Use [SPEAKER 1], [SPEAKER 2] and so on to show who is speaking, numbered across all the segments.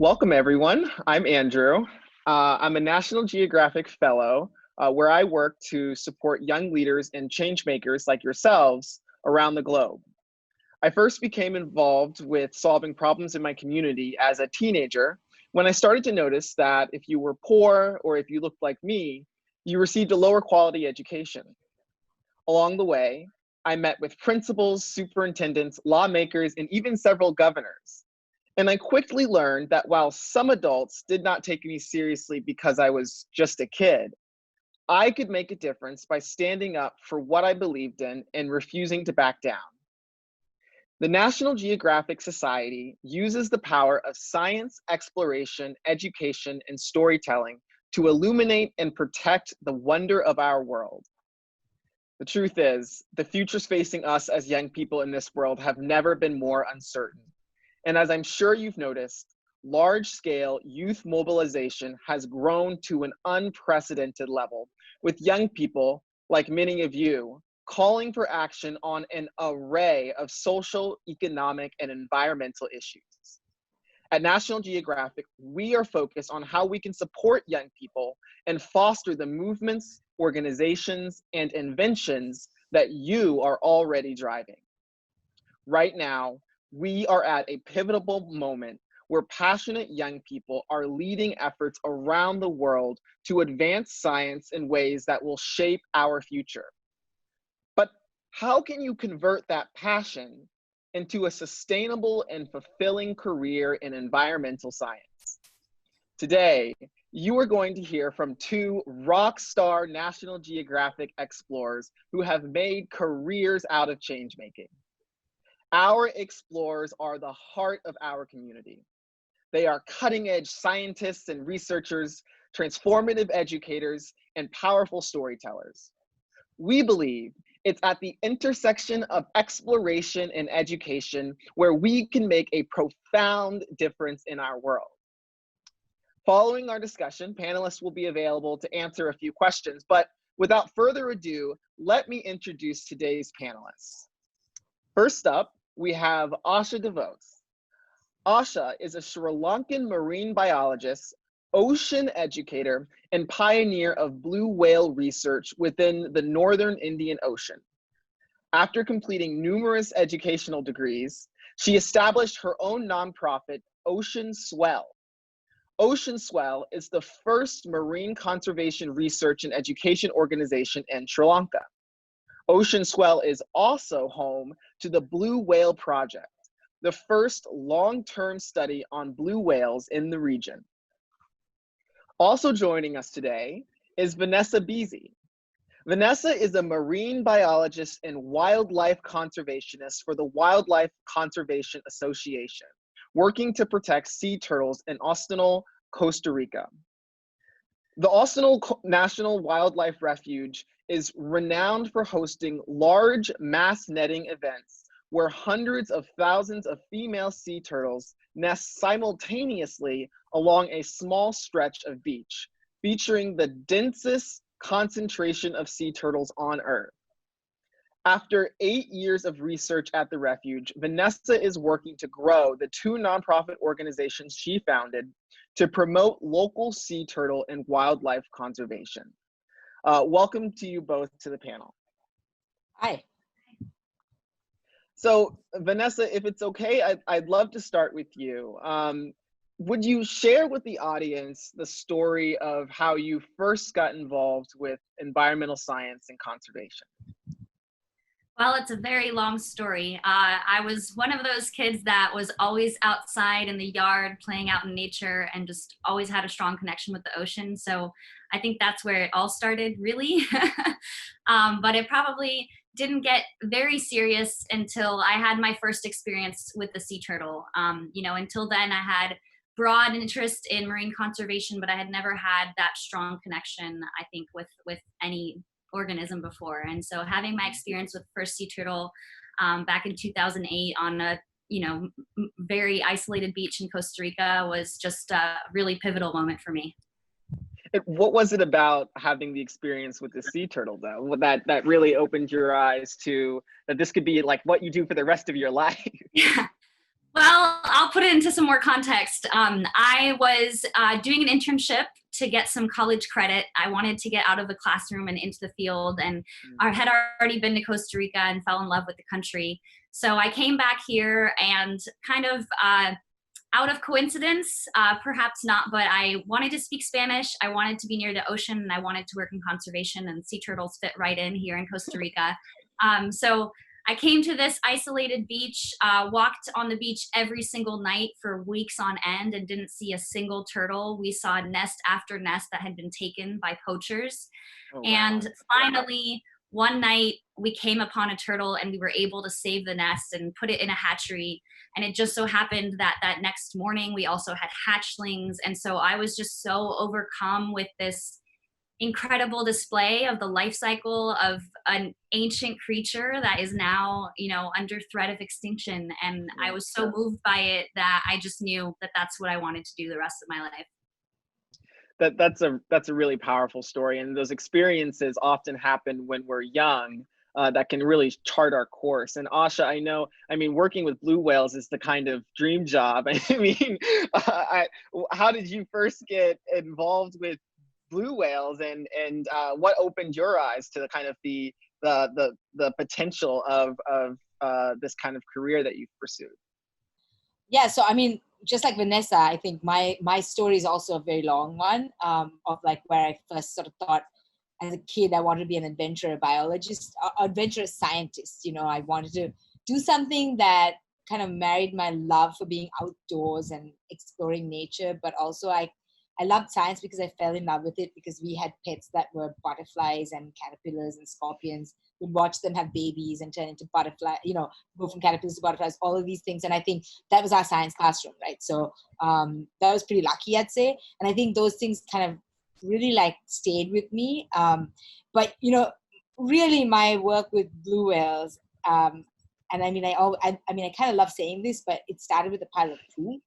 [SPEAKER 1] Welcome, everyone. I'm Andrew. I'm a National Geographic Fellow where I work to support young leaders and change makers like yourselves around the globe. I first became involved with solving problems in my community as a teenager when I started to notice that if you were poor or if you looked like me, you received a lower quality education. Along the way, I met with principals, superintendents, lawmakers, and even several governors. And I quickly learned that while some adults did not take me seriously because I was just a kid, I could make a difference by standing up for what I believed in and refusing to back down. The National Geographic Society uses the power of science, exploration, education, and storytelling to illuminate and protect the wonder of our world. The truth is, the futures facing us as young people in this world have never been more uncertain. And as I'm sure you've noticed, large-scale youth mobilization has grown to an unprecedented level, with young people, like many of you, calling for action on an array of social, economic, and environmental issues. At National Geographic, we are focused on how we can support young people and foster the movements, organizations, and inventions that you are already driving. Right now, we are at a pivotal moment where passionate young people are leading efforts around the world to advance science in ways that will shape our future. But how can you convert that passion into a sustainable and fulfilling career in environmental science? Today, you are going to hear from two rock star National Geographic explorers who have made careers out of change making. Our explorers are the heart of our community. They are cutting-edge scientists and researchers, transformative educators, and powerful storytellers. We believe it's at the intersection of exploration and education where we can make a profound difference in our world. Following our discussion, panelists will be available to answer a few questions, but without further ado, let me introduce today's panelists. First up, we have Asha de Vos. Asha is a Sri Lankan marine biologist, ocean educator, and pioneer of blue whale research within the Northern Indian Ocean. After completing numerous educational degrees, she established her own nonprofit, Ocean Swell. Ocean Swell is the first marine conservation research and education organization in Sri Lanka. Ocean Swell is also home to the Blue Whale Project, the first long-term study on blue whales in the region. Also joining us today is Vanessa Bezy. Vanessa is a marine biologist and wildlife conservationist for the Wildlife Conservation Association, working to protect sea turtles in Ostinol, Costa Rica. The Ostinol National Wildlife Refuge is renowned for hosting large mass netting events where hundreds of thousands of female sea turtles nest simultaneously along a small stretch of beach, featuring the densest concentration of sea turtles on Earth. After 8 years of research at the refuge, Vanessa is working to grow the two nonprofit organizations she founded to promote local sea turtle and wildlife conservation. Welcome to you both to the panel.
[SPEAKER 2] Hi.
[SPEAKER 1] So Vanessa, if it's okay, I'd love to start with you. Would you share with the audience the story of how you first got involved with environmental science and conservation?
[SPEAKER 3] Well, it's a very long story. I was one of those kids that was always outside in the yard playing out in nature and just always had a strong connection with the ocean. So I think that's where it all started, really. But it probably didn't get very serious until I had my first experience with the sea turtle. Until then I had broad interest in marine conservation, but I had never had that strong connection, I think, with any organism before. And so having my experience with first sea turtle back in 2008 on a very isolated beach in Costa Rica was just a really pivotal moment for me.
[SPEAKER 1] What was it about having the experience with the sea turtle, though, that really opened your eyes to that this could be like what you do for the rest of your life?
[SPEAKER 3] Yeah. Well, I'll put it into some more context. I was doing an internship to get some college credit. I wanted to get out of the classroom and into the field, and I had already been to Costa Rica and fell in love with the country. So I came back here and kind of out of coincidence, perhaps not, but I wanted to speak Spanish. I wanted to be near the ocean, and I wanted to work in conservation, and sea turtles fit right in here in Costa Rica. So I came to this isolated beach, walked on the beach every single night for weeks on end and didn't see a single turtle. We saw nest after nest that had been taken by poachers.
[SPEAKER 1] Oh, wow.
[SPEAKER 3] And finally, one night we came upon a turtle and we were able to save the nest and put it in a hatchery. And it just so happened that that next morning we also had hatchlings. And so I was just so overcome with this incredible display of the life cycle of an ancient creature that is now, under threat of extinction. And I was so moved by it that I just knew that that's what I wanted to do the rest of my life.
[SPEAKER 1] That's a really powerful story, and those experiences often happen when we're young. That can really chart our course. And Asha, I mean, working with blue whales is the kind of dream job. I mean, how did you first get involved with blue whales, and what opened your eyes to the kind of the potential of this kind of career that you've pursued?
[SPEAKER 2] Yeah, so I mean, just like Vanessa, I think my story is also a very long one, of like where I first sort of thought as a kid I wanted to be an adventurer biologist, adventurous scientist. I wanted to do something that kind of married my love for being outdoors and exploring nature, but also I loved science because I fell in love with it because we had pets that were butterflies and caterpillars and scorpions. We'd watch them have babies and turn into butterfly, go from caterpillars to butterflies, all of these things. And I think that was our science classroom, right? So that was pretty lucky, I'd say. And I think those things kind of really like stayed with me. But, really my work with blue whales, and I mean, I kind of love saying this, but it started with a pile of poop.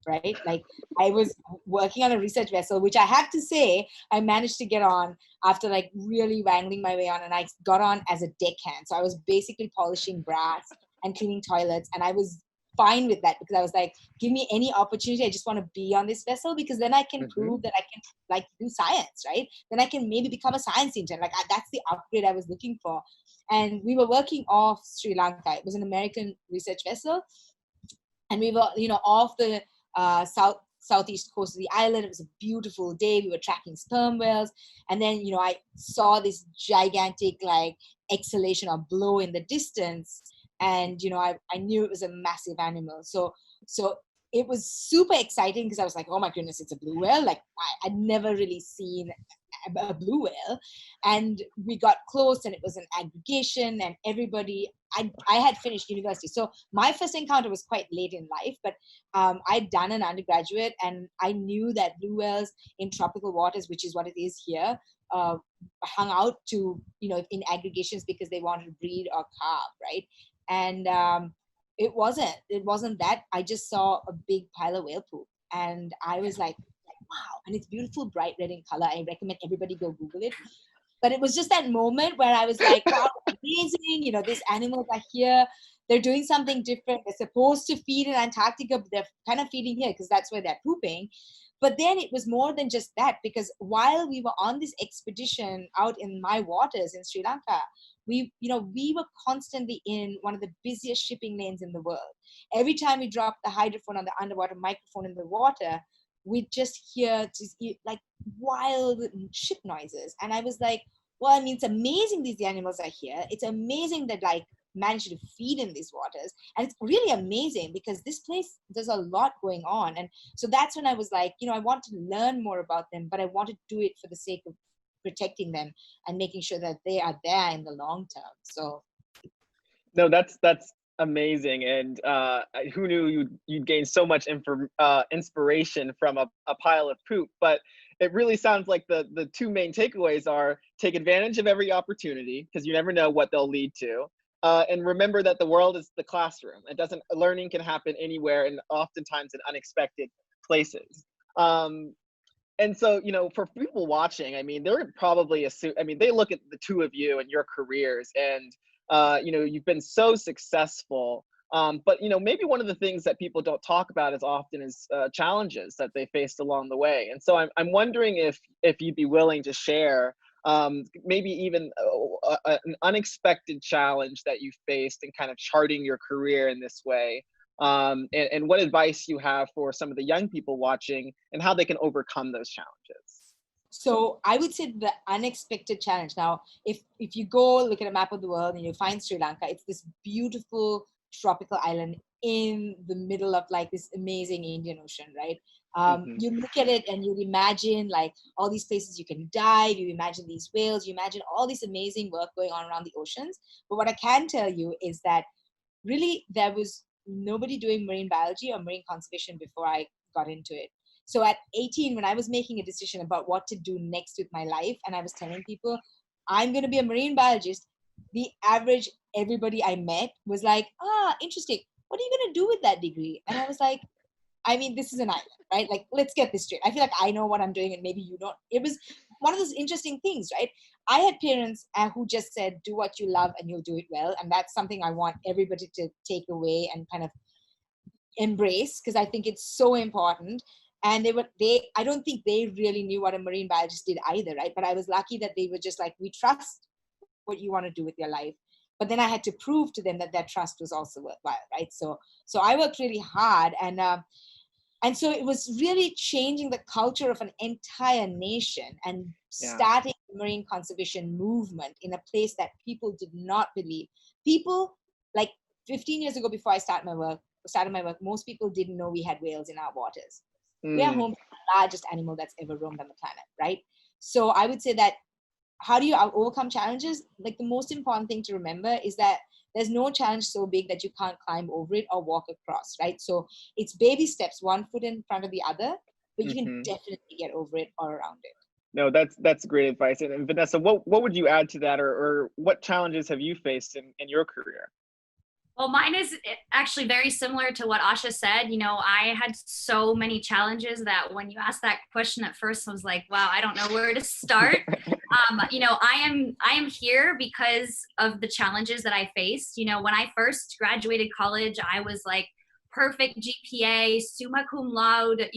[SPEAKER 2] Right? Like I was working on a research vessel, which I have to say, I managed to get on after like really wangling my way on, and I got on as a deckhand. So I was basically polishing brass and cleaning toilets, and I was fine with that because I was like, give me any opportunity. I just want to be on this vessel because then I can prove that I can like do science, right? Then I can maybe become a science intern. Like that's the upgrade I was looking for. And we were working off Sri Lanka. It was an American research vessel. And we were, off the southeast coast of the island. It was a beautiful day. We were tracking sperm whales, and then I saw this gigantic like exhalation or blow in the distance, and I knew it was a massive animal. So it was super exciting because I was like, oh my goodness, it's a blue whale. Like I'd never really seen a blue whale. And we got close, and it was an aggregation, and everybody, I had finished university. So my first encounter was quite late in life, but I'd done an undergraduate, and I knew that blue whales in tropical waters, which is what it is here, hung out to, in aggregations because they wanted to breed or calve, right? And it wasn't that. I just saw a big pile of whale poop, and I was like, wow. And it's beautiful, bright red in color. I recommend everybody go Google it. But it was just that moment where I was like, wow, amazing. These animals are here. They're doing something different. They're supposed to feed in Antarctica, but they're kind of feeding here because that's where they're pooping. But then it was more than just that, because while we were on this expedition out in my waters in Sri Lanka, we were constantly in one of the busiest shipping lanes in the world. Every time we dropped the hydrophone on the underwater microphone in the water, we'd just hear like wild ship noises. And I was like, well, I mean, it's amazing these animals are here. It's amazing that like managed to feed in these waters. And it's really amazing because this place, there's a lot going on. And so that's when I was like, I want to learn more about them, but I want to do it for the sake of protecting them and making sure that they are there in the long term. So
[SPEAKER 1] no, that's amazing. And who knew you'd gain so much inspiration from a pile of poop. But it really sounds like the two main takeaways are: take advantage of every opportunity because you never know what they'll lead to, and remember that the world is the classroom. Learning can happen anywhere, and oftentimes in unexpected places. And so, for people watching, I mean, they're probably they look at the two of you and your careers, and you've been so successful But maybe one of the things that people don't talk about as often is challenges that they faced along the way. And so I'm wondering if you'd be willing to share maybe even an unexpected challenge that you faced in kind of charting your career in this way, and what advice you have for some of the young people watching and how they can overcome those challenges.
[SPEAKER 2] So I would say the unexpected challenge. Now, if you go look at a map of the world and you find Sri Lanka, it's this beautiful tropical island in the middle of like this amazing Indian Ocean, right? You look at it and you imagine like all these places you can dive, you imagine these whales, you imagine all this amazing work going on around the oceans. But what I can tell you is that really there was nobody doing marine biology or marine conservation before I got into it. So at 18, when I was making a decision about what to do next with my life, and I was telling people, I'm going to be a marine biologist, the average everybody I met was like, interesting. What are you going to do with that degree? And I was like, I mean, this is an island, right? Like, let's get this straight. I feel like I know what I'm doing and maybe you don't. It was one of those interesting things, right? I had parents who just said, do what you love and you'll do it well. And that's something I want everybody to take away and kind of embrace, because I think it's so important. And I don't think they really knew what a marine biologist did either, right? But I was lucky that they were just like, we trust what you want to do with your life. But then I had to prove to them that that trust was also worthwhile, right? So I worked really hard, and so it was really changing the culture of an entire nation and starting the marine conservation movement in a place that people did not believe. People, like 15 years ago, before I started my work, most people didn't know we had whales in our waters. We are home to the largest animal that's ever roamed on the planet, right? So I would say that how do you overcome challenges? Like the most important thing to remember is that there's no challenge so big that you can't climb over it or walk across, right? So it's baby steps, one foot in front of the other, but you can definitely get over it or around it.
[SPEAKER 1] No, that's great advice. And Vanessa, what would you add to that, or what challenges have you faced in your career?
[SPEAKER 3] Well, mine is actually very similar to what Asha said. I had so many challenges that when you asked that question at first, I was like, wow, I don't know where to start. I am here because of the challenges that I faced. When I first graduated college, I was like perfect GPA, summa cum laude,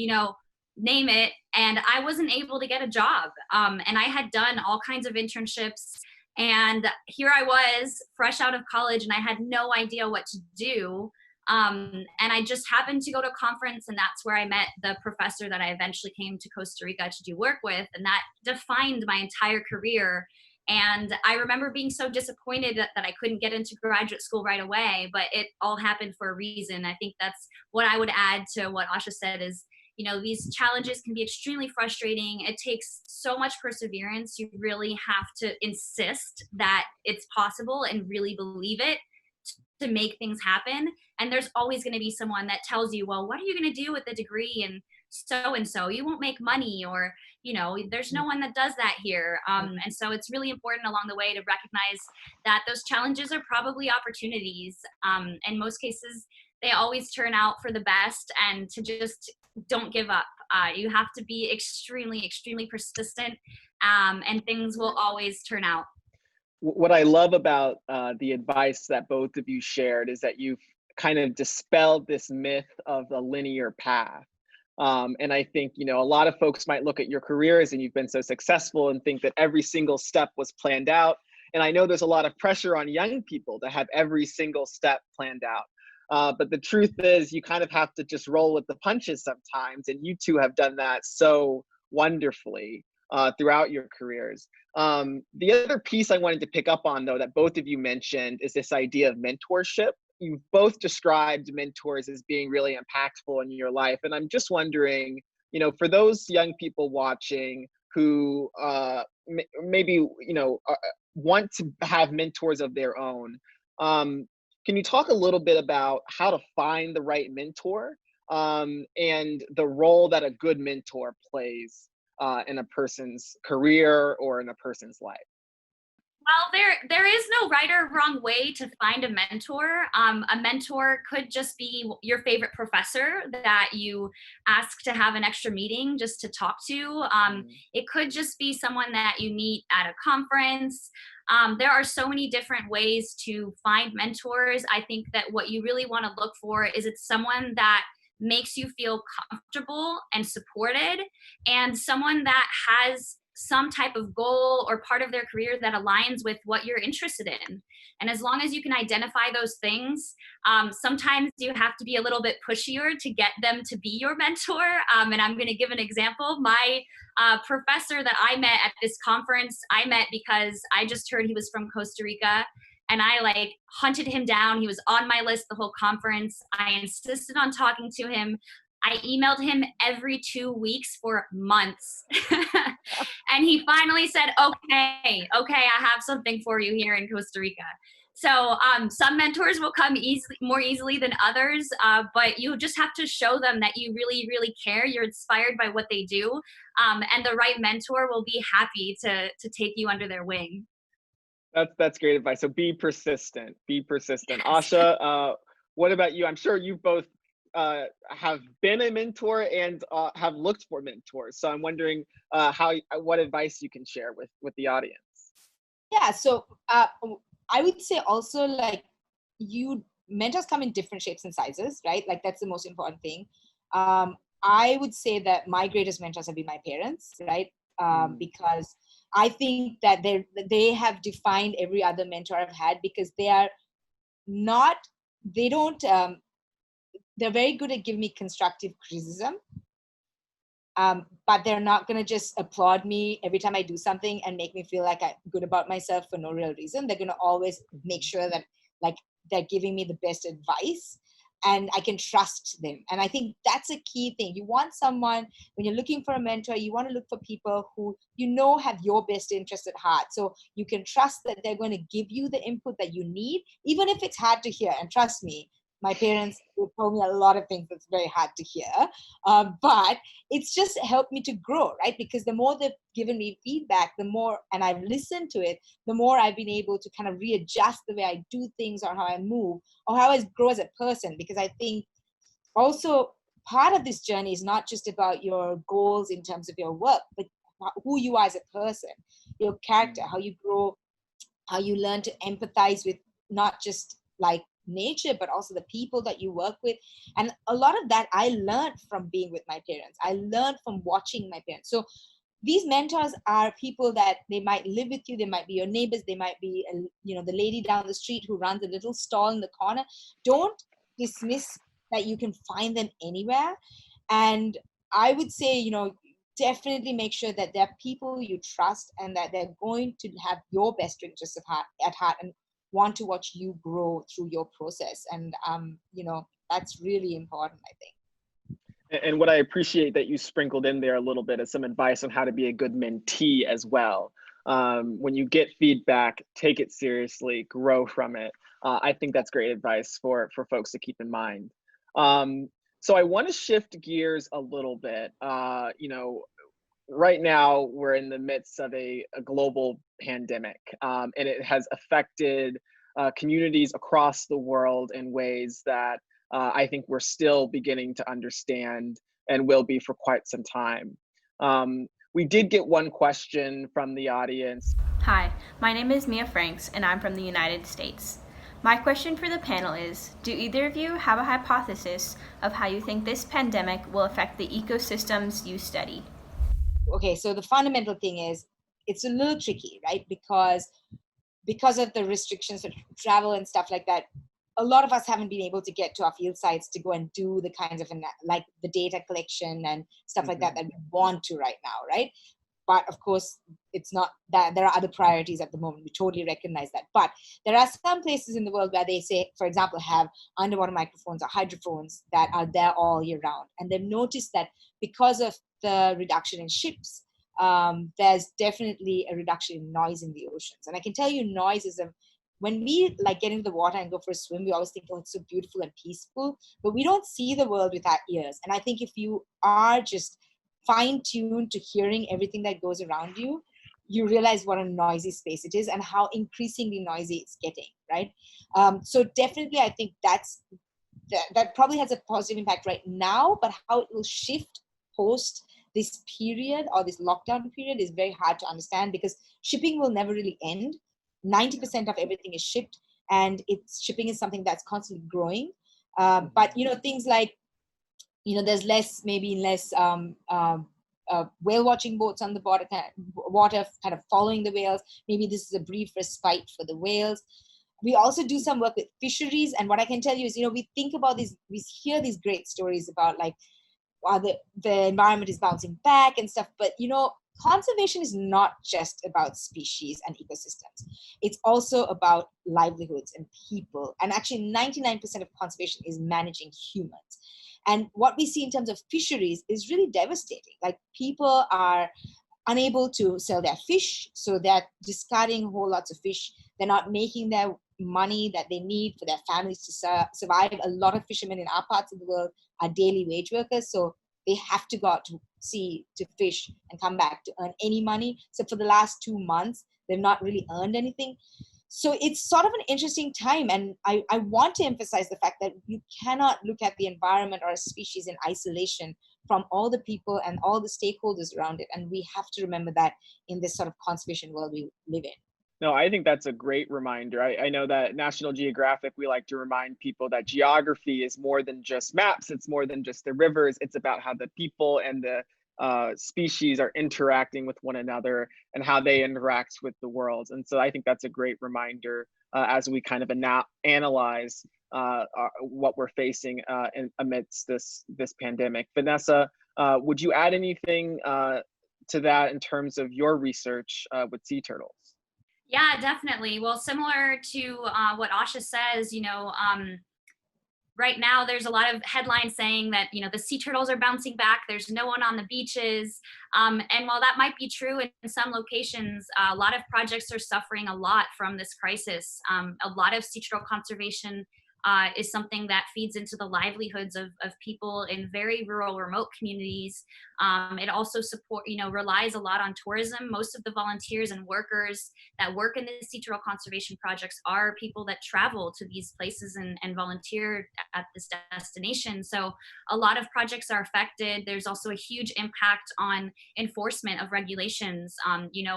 [SPEAKER 3] name it. And I wasn't able to get a job. And I had done all kinds of internships. And here I was fresh out of college and I had no idea what to do. And I just happened to go to a conference, and that's where I met the professor that I eventually came to Costa Rica to do work with. And that defined my entire career. And I remember being so disappointed that I couldn't get into graduate school right away, but it all happened for a reason. I think that's what I would add to what Asha said is, these challenges can be extremely frustrating. It takes so much perseverance. You really have to insist that it's possible and really believe it to make things happen. And there's always going to be someone that tells you, well, what are you going to do with the degree? And so you won't make money, or, there's no one that does that here. And so it's really important along the way to recognize that those challenges are probably opportunities. In most cases, they always turn out for the best, and to just don't give up. You have to be extremely, extremely persistent, and things will always turn out.
[SPEAKER 1] What I love about the advice that both of you shared is that you've kind of dispelled this myth of a linear path. And I think, a lot of folks might look at your careers and you've been so successful and think that every single step was planned out. And I know there's a lot of pressure on young people to have every single step planned out. But the truth is you kind of have to just roll with the punches sometimes. And you two have done that so wonderfully throughout your careers. The other piece I wanted to pick up on, though, that both of you mentioned is this idea of mentorship. You've both described mentors as being really impactful in your life. And I'm just wondering, for those young people watching who maybe, want to have mentors of their own, can you talk a little bit about how to find the right mentor and the role that a good mentor plays in a person's career or in a person's life?
[SPEAKER 3] Well, there is no right or wrong way to find a mentor. A mentor could just be your favorite professor that you ask to have an extra meeting just to talk to. It could just be someone that you meet at a conference. There are so many different ways to find mentors. I think that what you really want to look for is it's someone that makes you feel comfortable and supported, and someone that has some type of goal or part of their career that aligns with what you're interested in. And as long as you can identify those things, sometimes you have to be a little bit pushier to get them to be your mentor. And I'm going to give an example. My professor that I met at this conference, I met because I just heard he was from Costa Rica. And I like hunted him down. He was on my list the whole conference. I insisted on talking to him. I emailed him every 2 weeks for months. And he finally said, okay, I have something for you here in Costa Rica. So some mentors will come more easily than others, but you just have to show them that you really, really care. You're inspired by what they do, and the right mentor will be happy to take you under their wing.
[SPEAKER 1] That's great advice. So be persistent. Be persistent.
[SPEAKER 3] Yes.
[SPEAKER 1] Asha, what about you? I'm sure you both have been a mentor and have looked for mentors. So I'm wondering what advice you can share with the audience.
[SPEAKER 2] Yeah. So I would say also, like, mentors come in different shapes and sizes, right? Like, that's the most important thing. I would say that my greatest mentors have been my parents, right? Because I think that they have defined every other mentor I've had, because they're very good at giving me constructive criticism. But they're not going to just applaud me every time I do something and make me feel like I'm good about myself for no real reason. They're going to always make sure that, like, they're giving me the best advice and I can trust them. And I think that's a key thing. You want someone, when you're looking for a mentor, you want to look for people who have your best interest at heart. So you can trust that they're going to give you the input that you need, even if it's hard to hear. And trust me, my parents told me a lot of things that's very hard to hear, but it's just helped me to grow, right? Because the more they've given me feedback, the more, and I've listened to it, the more I've been able to kind of readjust the way I do things or how I move or how I grow as a person. Because I think also part of this journey is not just about your goals in terms of your work, but who you are as a person, your character, how you grow, how you learn to empathize with not just like nature, but also the people that you work with. And a lot of that I learned from being with my parents. I learned from watching my parents. So these mentors are people that they might live with you. They might be your neighbors. They might be, the lady down the street who runs a little stall in the corner. Don't dismiss that you can find them anywhere. And I would say, definitely make sure that they're people you trust and that they're going to have your best interests at heart and want to watch you grow through your process. And that's really important, I think.
[SPEAKER 1] And what I appreciate that you sprinkled in there a little bit is some advice on how to be a good mentee as well. When you get feedback, take it seriously, grow from it. I think that's great advice for folks to keep in mind. So I want to shift gears a little bit. Right now we're in the midst of a global pandemic, and it has affected communities across the world in ways that I think we're still beginning to understand and will be for quite some time. We did get one question from the audience.
[SPEAKER 4] Hi, my name is Mia Franks and I'm from the United States. My question for the panel is, do either of you have a hypothesis of how you think this pandemic will affect the ecosystems you study?
[SPEAKER 2] Okay, so the fundamental thing is it's a little tricky, right? Because of the restrictions of travel and stuff like that, a lot of us haven't been able to get to our field sites to go and do the kinds of like the data collection and stuff like that we want to right now, right? But of course, it's not that there are other priorities at the moment. We totally recognize that. But there are some places in the world where they say, for example, have underwater microphones or hydrophones that are there all year round. And they've noticed that because of the reduction in ships, there's definitely a reduction in noise in the oceans. And I can tell you, noise is when we like get into the water and go for a swim, we always think, oh, it's so beautiful and peaceful, but we don't see the world with our ears. And I think if you are just fine-tuned to hearing everything that goes around you, you realize what a noisy space it is and how increasingly noisy it's getting, right? So definitely, I think that probably has a positive impact right now, but how it will shift post this period or this lockdown period is very hard to understand, because shipping will never really end. 90% of everything is shipped, and shipping is something that's constantly growing. But things like, there's less whale watching boats on the water kind of following the whales. Maybe this is a brief respite for the whales. We also do some work with fisheries, and what I can tell you is, we think about these, we hear these great stories about like, wow, the environment is bouncing back and stuff, but conservation is not just about species and ecosystems. It's also about livelihoods and people. And actually 99% of conservation is managing humans. And what we see in terms of fisheries is really devastating. Like, people are unable to sell their fish, so they're discarding whole lots of fish. They're not making their money that they need for their families to survive. A lot of fishermen in our parts of the world are daily wage workers, so they have to go out to sea to fish and come back to earn any money. So for the last 2 months, they've not really earned anything. So it's sort of an interesting time. And I want to emphasize the fact that you cannot look at the environment or a species in isolation from all the people and all the stakeholders around it. And we have to remember that in this sort of conservation world we live in.
[SPEAKER 1] No, I think that's a great reminder. I know that National Geographic, we like to remind people that geography is more than just maps. It's more than just the rivers. It's about how the people and the species are interacting with one another and how they interact with the world. And so I think that's a great reminder as we kind of analyze what we're facing amidst this pandemic. Vanessa, would you add anything to that in terms of your research with sea turtles?
[SPEAKER 3] Yeah, definitely. Well, similar to what Asha says, right now there's a lot of headlines saying that, the sea turtles are bouncing back. There's no one on the beaches. And while that might be true in some locations, a lot of projects are suffering a lot from this crisis. A lot of sea turtle conservation is something that feeds into the livelihoods of people in very rural, remote communities. It also relies a lot on tourism. Most of the volunteers and workers that work in the sea turtle conservation projects are people that travel to these places and volunteer at this destination. So a lot of projects are affected. There's also a huge impact on enforcement of regulations.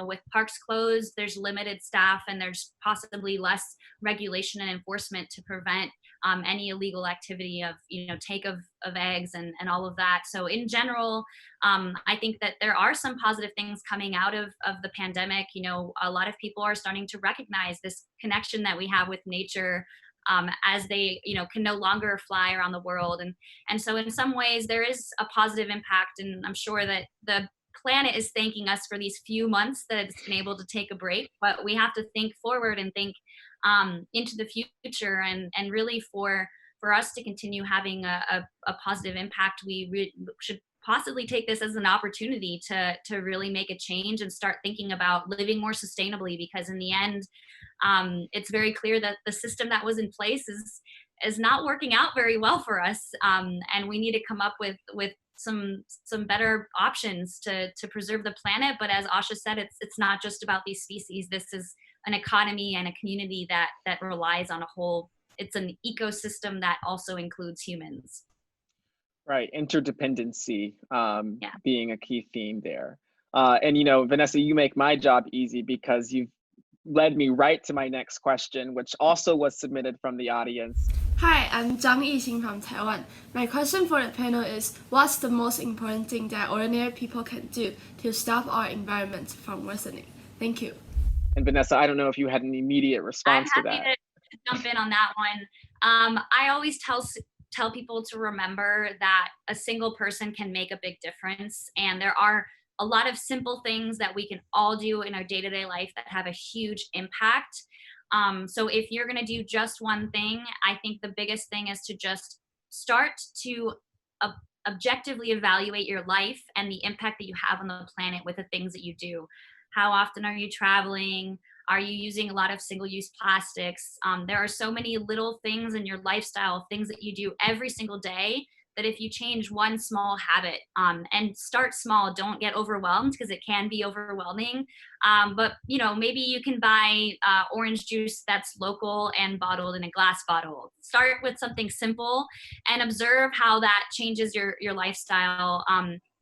[SPEAKER 3] With parks closed, there's limited staff, and there's possibly less regulation and enforcement to prevent any illegal activity of take of eggs and all of that. So in general, I think that there are some positive things coming out of the pandemic. A lot of people are starting to recognize this connection that we have with nature as they can no longer fly around the world, and so in some ways there is a positive impact, and I'm sure that the planet is thanking us for these few months that it's been able to take a break. But we have to think forward and think into the future, and really for us to continue having a positive impact, we should possibly take this as an opportunity to really make a change and start thinking about living more sustainably, because in the end, it's very clear that the system that was in place is not working out very well for us, and we need to come up with some better options to preserve the planet. But as Asha said, it's not just about these species. This is an economy and a community that relies on a whole. It's an ecosystem that also includes humans.
[SPEAKER 1] Right, interdependency being a key theme there. And Vanessa, you make my job easy because you've led me right to my next question, which also was submitted from the audience.
[SPEAKER 5] Hi, I'm Zhang Yixing from Taiwan. My question for the panel is, what's the most important thing that ordinary people can do to stop our environment from worsening? Thank you.
[SPEAKER 1] And Vanessa, I don't know if you had an immediate response to that.
[SPEAKER 3] I'm happy to jump in on that one. I always tell people to remember that a single person can make a big difference, and there are a lot of simple things that we can all do in our day-to-day life that have a huge impact. So if you're going to do just one thing, I think the biggest thing is to just start to objectively evaluate your life and the impact that you have on the planet with the things that you do. How often are you traveling? Are you using a lot of single-use plastics? There are so many little things in your lifestyle, things that you do every single day, that if you change one small habit, and start small, don't get overwhelmed, because it can be overwhelming. But maybe you can buy orange juice that's local and bottled in a glass bottle. Start with something simple and observe how that changes your lifestyle.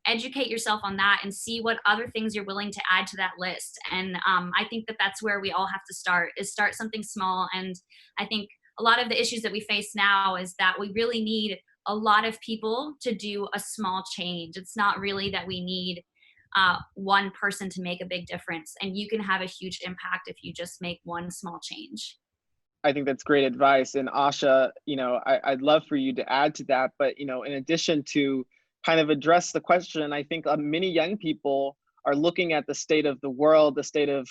[SPEAKER 3] educate yourself on that and see what other things you're willing to add to that list. And I think that that's where we all have to start something small. And I think a lot of the issues that we face now is that we really need a lot of people to do a small change. It's not really that we need one person to make a big difference, and you can have a huge impact if you just make one small change.
[SPEAKER 1] I think that's great advice. And Asha, I'd love for you to add to that. But, in addition to kind of address the question, I think many young people are looking at the state of the world, the state of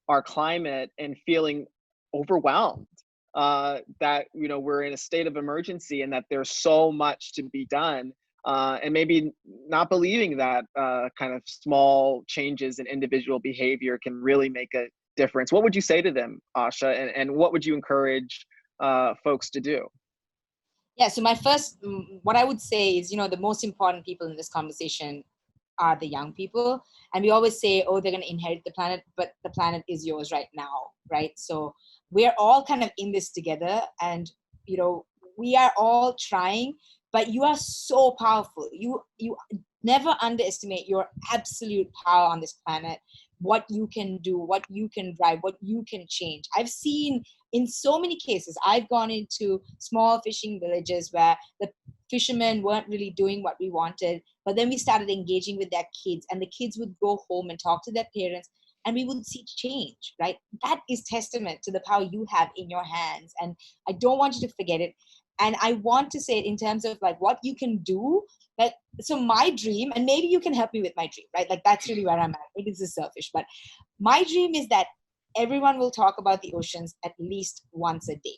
[SPEAKER 1] our climate, and feeling overwhelmed that, we're in a state of emergency and that there's so much to be done. And maybe not believing that kind of small changes in individual behavior can really make a difference. What would you say to them, Asha, and what would you encourage folks to do?
[SPEAKER 2] Yeah, so what I would say is, the most important people in this conversation are the young people. And we always say, oh, they're going to inherit the planet, but the planet is yours right now, right? So we're all kind of in this together, and, we are all trying, but you are so powerful. You never underestimate your absolute power on this planet, what you can do, what you can drive, what you can change. I've seen in so many cases, I've gone into small fishing villages where the fishermen weren't really doing what we wanted, but then we started engaging with their kids, and the kids would go home and talk to their parents, and we would see change, right? That is testament to the power you have in your hands. And I don't want you to forget it. And I want to say it in terms of like what you can do. Like, so my dream, and maybe you can help me with my dream, right? Like, that's really where I'm at. Maybe this is selfish, but my dream is that everyone will talk about the oceans at least once a day.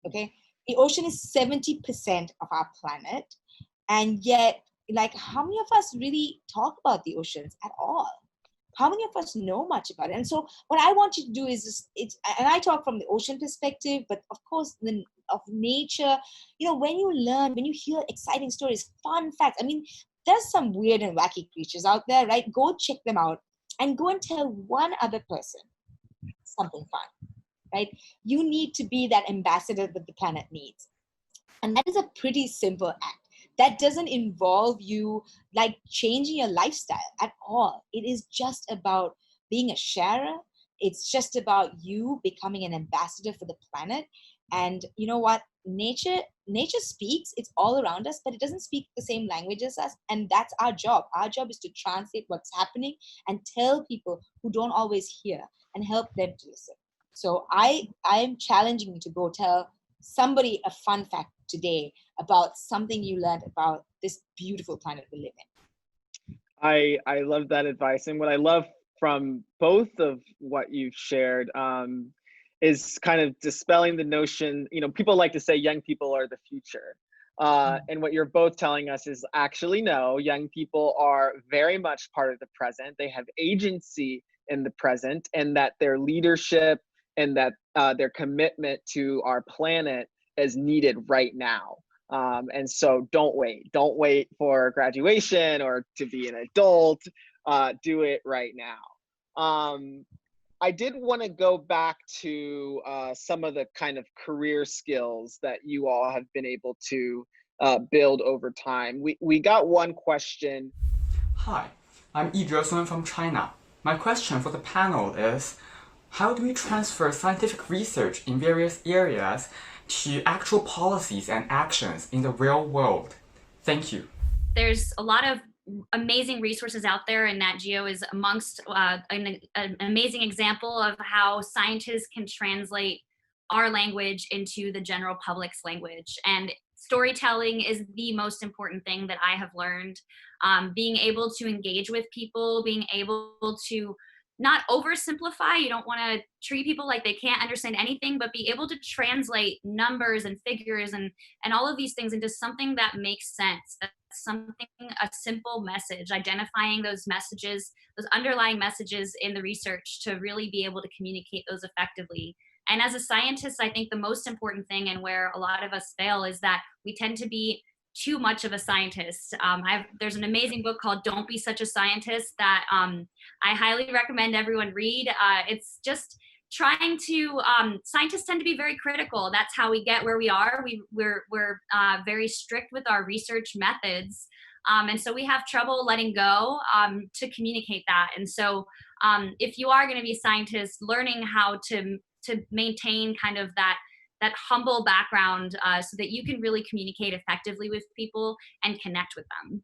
[SPEAKER 2] Okay? The ocean is 70% of our planet. And yet, like, how many of us really talk about the oceans at all? How many of us know much about it? And so what I want you to do is, and I talk from the ocean perspective, but of course, of nature, when you hear exciting stories, fun facts. I mean, there's some weird and wacky creatures out there, right? Go check them out and go and tell one other person something fun, right? You need to be that ambassador that the planet needs. And that is a pretty simple act. That doesn't involve you like changing your lifestyle at all. It is just about being a sharer. It's just about you becoming an ambassador for the planet. And you know what? Nature speaks. It's all around us, but it doesn't speak the same language as us. And that's our job. Our job is to translate what's happening and tell people who don't always hear and help them to listen. So I am challenging you to go tell somebody a fun fact today about something you learned about this beautiful planet we live in.
[SPEAKER 1] I love that advice. And what I love from both of what you've shared is kind of dispelling the notion, people like to say young people are the future. And what you're both telling us is actually no, young people are very much part of the present. They have agency in the present, and that their leadership and that their commitment to our planet is needed right now. And so don't wait for graduation or to be an adult. Do it right now. I did want to go back to some of the kind of career skills that you all have been able to build over time. We got one question.
[SPEAKER 6] Hi, I'm Sun from China. My question for the panel is, how do we transfer scientific research in various areas to actual policies and actions in the real world? Thank you.
[SPEAKER 3] There's a lot of amazing resources out there, and Nat Geo is amongst an amazing example of how scientists can translate our language into the general public's language. And storytelling is the most important thing that I have learned. Being able to engage with people, being able to not oversimplify. You don't want to treat people like they can't understand anything, but be able to translate numbers and figures and all of these things into something that makes sense. A simple message, identifying those messages, those underlying messages in the research to really be able to communicate those effectively. And as a scientist, I think the most important thing, and where a lot of us fail, is that we tend to be too much of a scientist. There's an amazing book called Don't Be Such a Scientist that I highly recommend everyone read. It's just trying to, scientists tend to be very critical. That's how we get where we are. We're very strict with our research methods. And so we have trouble letting go to communicate that. And so if you are going to be scientists, learning how to maintain kind of that humble background so that you can really communicate effectively with people and connect with them.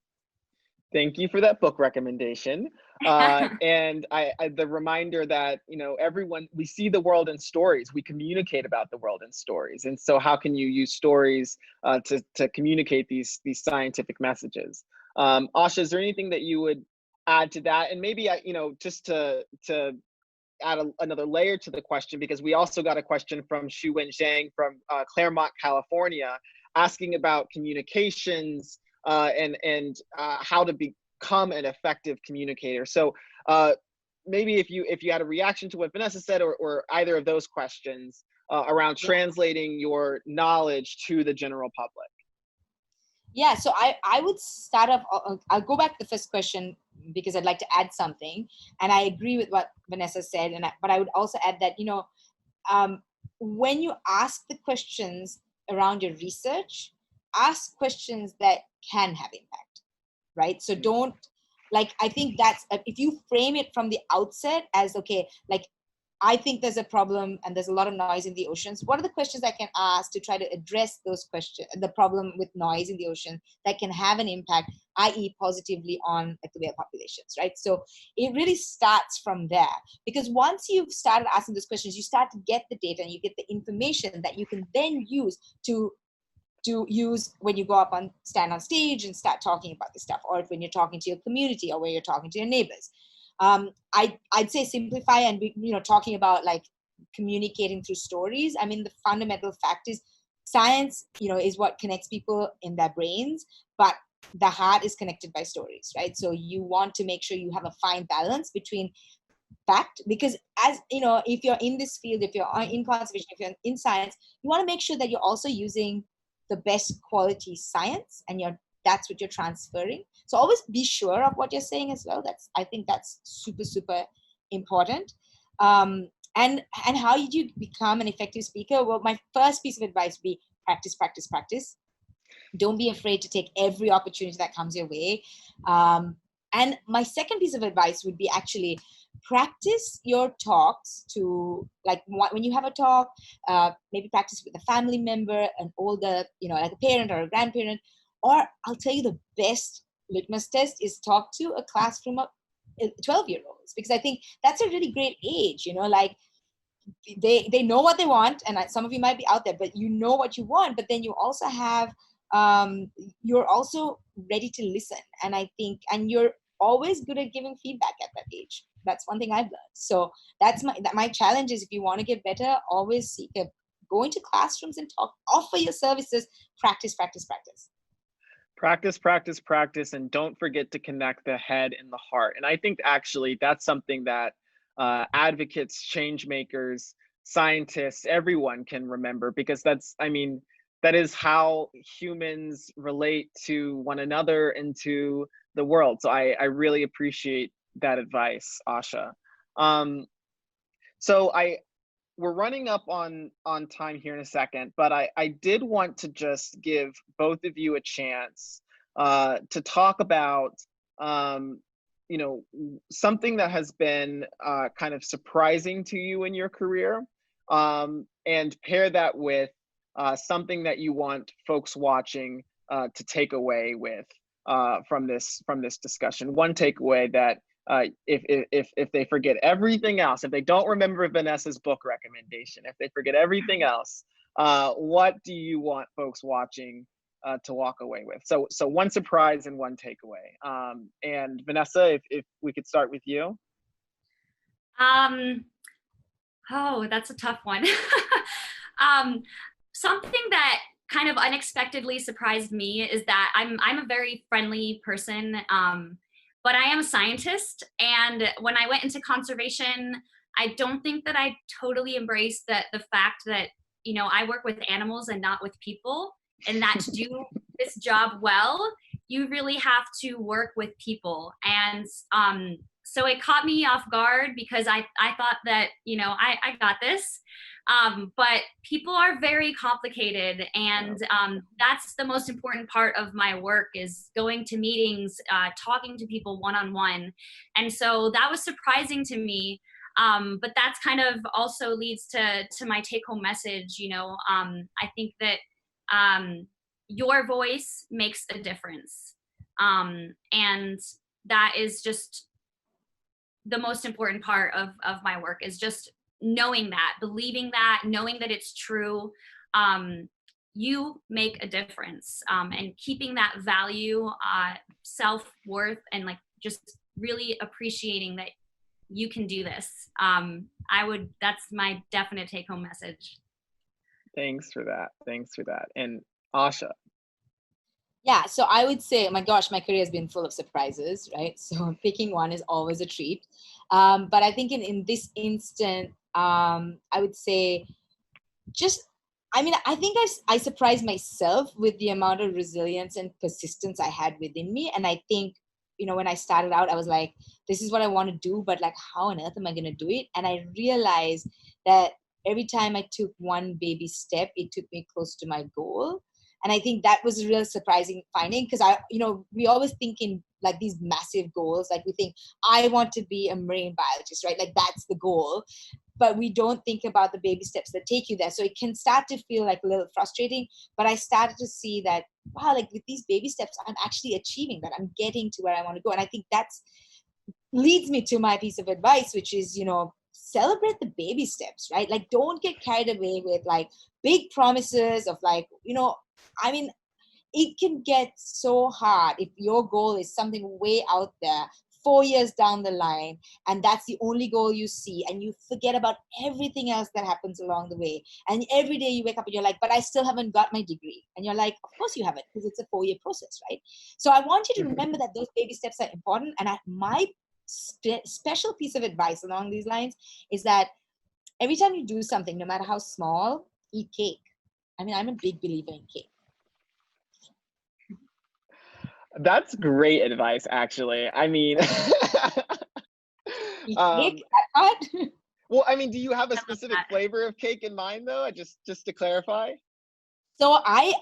[SPEAKER 1] Thank you for that book recommendation. And the reminder that, you know, everyone, we see the world in stories, we communicate about the world in stories. And so how can you use stories to communicate these scientific messages? Asha, is there anything that you would add to that? And maybe, you know, just to add another layer to the question, because we also got a question from Shuwen Zhang from Claremont, California, asking about communications and how to become an effective communicator. So maybe if you had a reaction to what Vanessa said, or either of those questions around translating your knowledge to the general public.
[SPEAKER 2] Yeah, so I would start off, I'll go back to the first question because I'd like to add something. And I agree with what Vanessa said, but I would also add that, you know, when you ask the questions around your research, ask questions that can have impact, right? So don't, like, I think that's, if you frame it from the outset as, okay, like, I think there's a problem and there's a lot of noise in the oceans. What are the questions I can ask to try to address those questions, the problem with noise in the ocean that can have an impact, i.e. positively on like, the whale populations, right? So it really starts from there, because once you've started asking those questions, you start to get the data and you get the information that you can then use to use when you go up on stand on stage and start talking about this stuff, or when you're talking to your community or when you're talking to your neighbors. I'd say simplify and be, you know, talking about like communicating through stories. I mean, the fundamental fact is science, you know, is what connects people in their brains, but the heart is connected by stories, right? So you want to make sure you have a fine balance between fact, because as you know, if you're in this field, if you're in conservation, if you're in science, you want to make sure that you're also using the best quality science and that's what you're transferring. So always be sure of what you're saying as well. I think that's super, super important. And how did you become an effective speaker? Well, my first piece of advice would be practice, practice, practice. Don't be afraid to take every opportunity that comes your way. And my second piece of advice would be actually practice your talks to, like, when you have a talk, maybe practice with a family member, an older, you know, like a parent or a grandparent. Or I'll tell you, the best litmus test is talk to a classroom of 12-year-olds, because I think that's a really great age, you know, like they know what they want, and some of you might be out there, but you know what you want, but then you also have, you're also ready to listen. And I think, and you're always good at giving feedback at that age. That's one thing I've learned. So that's my challenge is, if you want to get better, always go into classrooms and talk, offer your services, practice, practice, practice.
[SPEAKER 1] Practice, practice, practice, and don't forget to connect the head and the heart. And I think actually that's something that advocates, change makers, scientists, everyone can remember, because that's, I mean, that is how humans relate to one another and to the world. So I really appreciate that advice, Asha. So we're running up on time here in a second, but I did want to just give both of you a chance to talk about, you know, something that has been kind of surprising to you in your career, and pair that with something that you want folks watching to take away with from this discussion. One takeaway that if they forget everything else, if they don't remember Vanessa's book recommendation, if they forget everything else, what do you want folks watching to walk away with? So one surprise and one takeaway. And Vanessa, if we could start with you.
[SPEAKER 3] Oh, that's a tough one. Something that kind of unexpectedly surprised me is that I'm a very friendly person, but I am a scientist. And when I went into conservation, I don't think that I totally embraced the fact that, you know, I work with animals and not with people, and that to do this job well, you really have to work with people. And So it caught me off guard because I thought that, you know, I got this. But people are very complicated, and that's the most important part of my work, is going to meetings, talking to people one-on-one. And so that was surprising to me. But that's kind of also leads to my take-home message. You know, I think that your voice makes a difference. And that is just the most important part of my work, is just knowing that, believing that, knowing that it's true. You make a difference, and keeping that value, self-worth, and like just really appreciating that you can do this. That's my definite take-home message.
[SPEAKER 1] Thanks for that. Thanks for that. And Asha.
[SPEAKER 2] Yeah, so I would say, oh my gosh, my career has been full of surprises, right? So picking one is always a treat. But I think in this instant, I would say I think I surprised myself with the amount of resilience and persistence I had within me. And I think, you know, when I started out, I was like, this is what I want to do, but like, how on earth am I going to do it? And I realized that every time I took one baby step, it took me close to my goal. And I think that was a real surprising finding, because we always think in like these massive goals. Like we think, I want to be a marine biologist, right? Like that's the goal. But we don't think about the baby steps that take you there. So it can start to feel like a little frustrating. But I started to see that, wow, like with these baby steps, I'm actually achieving that. I'm getting to where I want to go. And I think that's leads me to my piece of advice, which is, you know, celebrate the baby steps, right? Like don't get carried away with like big promises of like, you know, I mean, it can get so hard if your goal is something way out there 4 years down the line, and that's the only goal you see, and you forget about everything else that happens along the way. And every day you wake up and you're like, but I still haven't got my degree. And you're like, of course you haven't, because it's a 4-year process, right? So I want you to remember that those baby steps are important. And my special piece of advice along these lines is that every time you do something, no matter how small, eat cake. I mean, I'm a big believer in cake.
[SPEAKER 1] That's great advice, actually. I mean, well, I mean, do you have a specific flavor of cake in mind, though? Just to clarify.
[SPEAKER 2] So I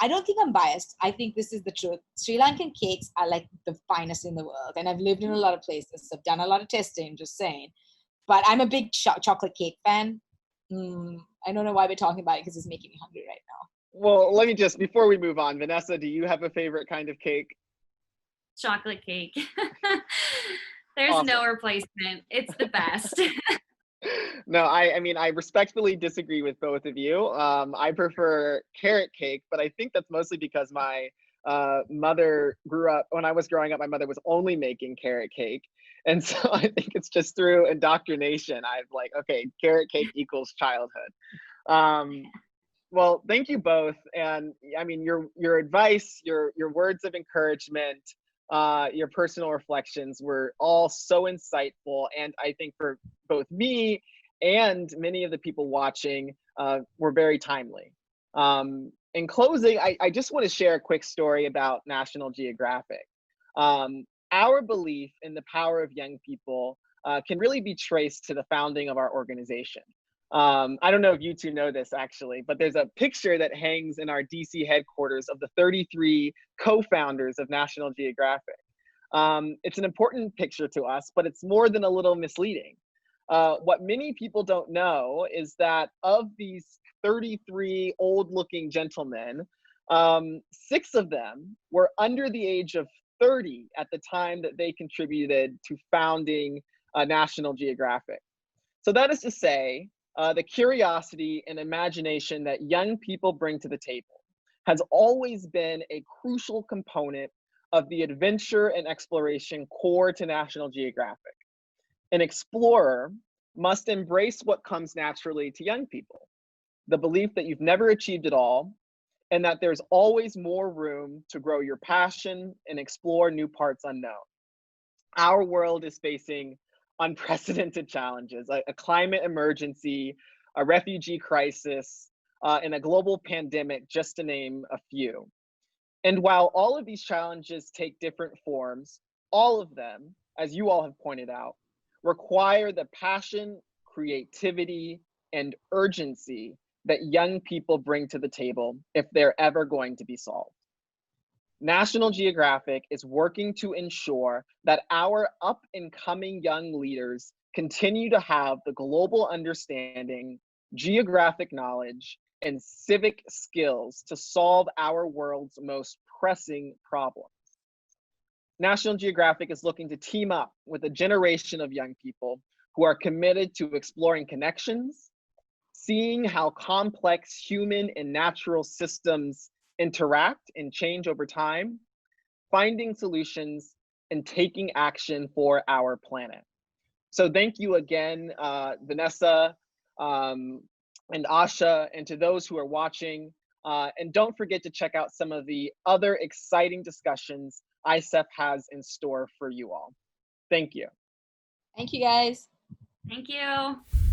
[SPEAKER 2] don't think I'm biased. I think this is the truth. Sri Lankan cakes are like the finest in the world, and I've lived in a lot of places. So I've done a lot of testing. Just saying, but I'm a big chocolate cake fan. I don't know why we're talking about it, because it's making me hungry right now.
[SPEAKER 1] Well, let me just, before we move on, Vanessa, do you have a favorite kind of cake?
[SPEAKER 3] Chocolate cake. There's
[SPEAKER 1] awesome.
[SPEAKER 3] No replacement. It's the best.
[SPEAKER 1] No, I mean, I respectfully disagree with both of you. I prefer carrot cake, but I think that's mostly because my mother grew up, when I was growing up, my mother was only making carrot cake. And so I think it's just through indoctrination. I've like, okay, carrot cake equals childhood. Well, thank you both. And I mean, your advice, your words of encouragement, your personal reflections were all so insightful. And I think for both me and many of the people watching were very timely. In closing, I just want to share a quick story about National Geographic. Our belief in the power of young people can really be traced to the founding of our organization. I don't know if you two know this actually, but there's a picture that hangs in our DC headquarters of the 33 co-founders of National Geographic. It's an important picture to us, but it's more than a little misleading. What many people don't know is that of these 33 old-looking gentlemen, 6 of them were under the age of 30 at the time that they contributed to founding National Geographic. So that is to say, the curiosity and imagination that young people bring to the table has always been a crucial component of the adventure and exploration core to National Geographic. An explorer must embrace what comes naturally to young people, the belief that you've never achieved it all, and that there's always more room to grow your passion and explore new parts unknown. Our world is facing unprecedented challenges, a climate emergency, a refugee crisis, and a global pandemic, just to name a few. And while all of these challenges take different forms, all of them as you all have pointed out, require the passion, creativity, and urgency that young people bring to the table if they're ever going to be solved. National Geographic is working to ensure that our up-and-coming young leaders continue to have the global understanding, geographic knowledge, and civic skills to solve our world's most pressing problems. National Geographic is looking to team up with a generation of young people who are committed to exploring connections, seeing how complex human and natural systems interact and change over time, finding solutions, and taking action for our planet. So thank you again, Vanessa and Asha, and to those who are watching. And don't forget to check out some of the other exciting discussions ISEF has in store for you all. Thank you.
[SPEAKER 2] Thank you, guys.
[SPEAKER 3] Thank you.